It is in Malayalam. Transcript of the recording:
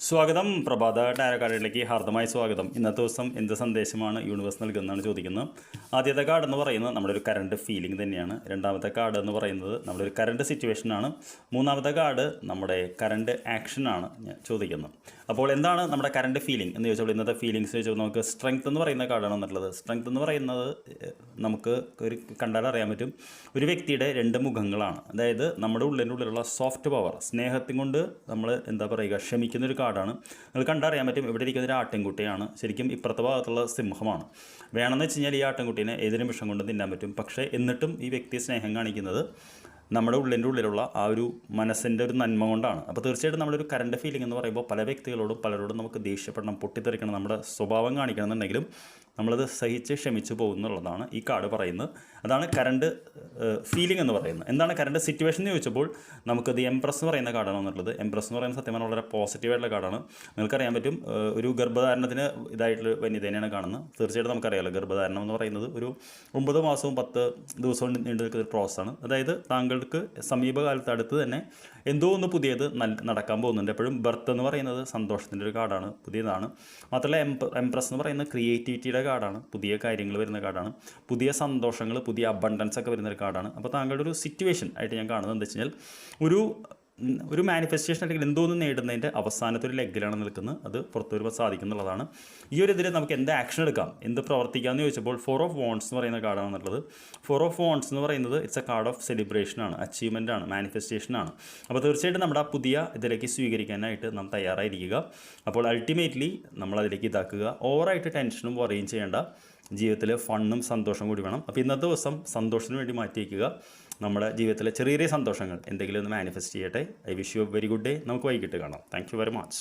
സ്വാഗതം. പ്രഭാത ടാരോ കാർഡിലേക്ക് ഹാർദമായ സ്വാഗതം. ഇന്നത്തെ ദിവസം എന്ത് സന്ദേശമാണ് യൂണിവേഴ്സ് നൽകുന്നതാണ് ചോദിക്കുന്നത്. ആദ്യത്തെ കാർഡ് എന്ന് പറയുന്നത് നമ്മുടെ ഒരു കറണ്ട് ഫീലിംഗ് തന്നെയാണ്. രണ്ടാമത്തെ കാർഡ് എന്ന് പറയുന്നത് നമ്മുടെ ഒരു കറണ്ട് സിറ്റുവേഷനാണ്. മൂന്നാമത്തെ കാർഡ് നമ്മുടെ കറണ്ട് ആക്ഷനാണ് ഞാൻ ചോദിക്കുന്നത്. അപ്പോൾ എന്താണ് നമ്മുടെ കറണ്ട് ഫീലിംഗ് എന്ന് ചോദിച്ചാൽ ഇന്നത്തെ ഫീലിംഗ്സ് ചോദിച്ചാൽ നമുക്ക് സ്ട്രെങ്ത് എന്ന് പറയുന്ന കാർഡാണ് എന്നുള്ളത്. സ്ട്രെങ്ത് എന്ന് പറയുന്നത് നമുക്ക് ഒരു കണ്ടാൽ അറിയാൻ പറ്റും, ഒരു വ്യക്തിയുടെ രണ്ട് മുഖങ്ങളാണ്. അതായത് നമ്മുടെ ഉള്ളിലുള്ള സോഫ്റ്റ് പവർ, സ്നേഹത്തിൻ കൊണ്ട് നമ്മൾ എന്താ പറയുക, ക്ഷമിക്കുന്നൊരു കാർഡാണ്. നിങ്ങൾ കണ്ടറിയാൻ പറ്റും, ഇവിടെ ഇരിക്കുന്ന ഒരു ആട്ടിൻകുട്ടിയാണ്, ശരിക്കും ഇപ്പുറത്തെ ഭാഗത്തുള്ള സിംഹമാണ്. വേണമെന്ന് വെച്ച് കഴിഞ്ഞാൽ ഈ ആട്ടിൻകുട്ടീനെ ഏത് നിമിഷം കൊണ്ട് തിന്നാൻ പറ്റും. പക്ഷേ എന്നിട്ടും ഈ വ്യക്തി സ്നേഹം കാണിക്കുന്നത് നമ്മുടെ ഉള്ളിലുള്ള ആ ഒരു മനസ്സിൻ്റെ ഒരു നന്മ കൊണ്ടാണ്. അപ്പോൾ തീർച്ചയായിട്ടും നമ്മളൊരു കറണ്ട് ഫീലിംഗ് എന്ന് പറയുമ്പോൾ പല വ്യക്തികളോടും പലരോടും നമുക്ക് ദേഷ്യപ്പെടണം, പൊട്ടിത്തെറിക്കണം, നമ്മുടെ സ്വഭാവം കാണിക്കണം എന്നുണ്ടെങ്കിലും നമ്മളത് സഹിച്ച് ക്ഷമിച്ചു പോകുന്നുള്ളതാണ് ഈ കാർഡ് പറയുന്നത്. അതാണ് കറണ്ട് ഫീലിംഗ് എന്ന് പറയുന്നത്. എന്താണ് കറണ്ട് സിറ്റുവേഷൻ എന്ന് ചോദിച്ചപ്പോൾ നമുക്കത് എംപ്രസ് എന്ന് പറയുന്ന കാർഡാണ് എന്നുള്ളത്. എംപ്രസ് എന്ന് പറയുന്ന സത്യമാണ് വളരെ പോസിറ്റീവായിട്ടുള്ള കാർഡാണ്. നിങ്ങൾക്കറിയാൻ പറ്റും, ഒരു ഗർഭധാരണത്തിന് ഇതായിട്ടുള്ള വനിതേനെയാണ് കാണുന്നത്. തീർച്ചയായിട്ടും നമുക്കറിയാമല്ലോ, ഗർഭധാരണം എന്ന് പറയുന്നത് ഒരു 9 മാസവും 10 ദിവസവും നീണ്ടു നിൽക്കുന്ന ഒരു പ്രോസസ്സാണ്. അതായത് താങ്കൾക്ക് സമീപകാലത്ത് അടുത്ത് തന്നെ എന്തോ ഒന്ന് പുതിയത് നടക്കാൻ പോകുന്നുണ്ട്. എപ്പോഴും ബർത്ത് എന്ന് പറയുന്നത് സന്തോഷത്തിൻ്റെ ഒരു കാർഡാണ്, പുതിയതാണ്. മാത്രമല്ല എംപ്രസ് എന്ന് പറയുന്ന ക്രിയേറ്റിവിറ്റിയുടെ കാർഡാണ്, പുതിയ കാര്യങ്ങൾ വരുന്ന കാർഡാണ്, പുതിയ സന്തോഷങ്ങൾ, പുതിയ അബണ്ടൻസ് ഒക്കെ വരുന്നൊരു കാർഡാണ്. അപ്പോൾ താങ്കളുടെ ഒരു സിറ്റുവേഷൻ ആയിട്ട് ഞാൻ കാണുന്നത് എന്താ വെച്ച് കഴിഞ്ഞാൽ ഒരു മാനിഫെസ്റ്റേഷൻ അല്ലെങ്കിൽ എന്തോന്ന് നേടുന്നതിൻ്റെ അവസാനത്തെ ഒരു ലെഗിലാണ് നിൽക്കുന്നത്. അത് പുറത്തു വരുമ്പോൾ സാധിക്കുന്നുള്ളതാണ്. ഈ ഒരു ഇതിൽ നമുക്ക് എന്ത് ആക്ഷൻ എടുക്കാം, എന്ത് പ്രവർത്തിക്കാമെന്ന് ചോദിച്ചപ്പോൾ 4 ഓഫ് വോൺസ് എന്ന് പറയുന്ന കാർഡാണെന്നുള്ളത്. 4 ഓഫ് വോൺസ് എന്ന് പറയുന്നത് ഇറ്റ്സ് എ കാർഡ് ഓഫ് സെലിബ്രേഷനാണ്, അച്ചീവ്മെൻറ്റാണ്, മാനിഫെസ്റ്റേഷനാണ്. അപ്പോൾ തീർച്ചയായിട്ടും നമ്മുടെ ആ പുതിയ ഇതിലേക്ക് സ്വീകരിക്കാനായിട്ട് നാം തയ്യാറായിരിക്കുക. അപ്പോൾ അൾട്ടിമേറ്റ്ലി നമ്മളതിലേക്ക് ഇതാക്കുക. ഓവറായിട്ട് ടെൻഷനും വറിയും ചെയ്യേണ്ട. ജീവിതത്തിൽ ഫണ്ണും സന്തോഷം കൂടി വേണം. അപ്പോൾ ഇന്നത്തെ ദിവസം സന്തോഷത്തിന് വേണ്ടി മാറ്റി വയ്ക്കുക. നമ്മുടെ ജീവിതത്തിലെ ചെറിയ ചെറിയ സന്തോഷങ്ങൾ എന്തെങ്കിലും ഒന്ന് മാനിഫെസ്റ്റ് ചെയ്യട്ടെ. I wish you A very good day. നമുക്ക് വൈകിട്ട് കാണാം. Thank you very much.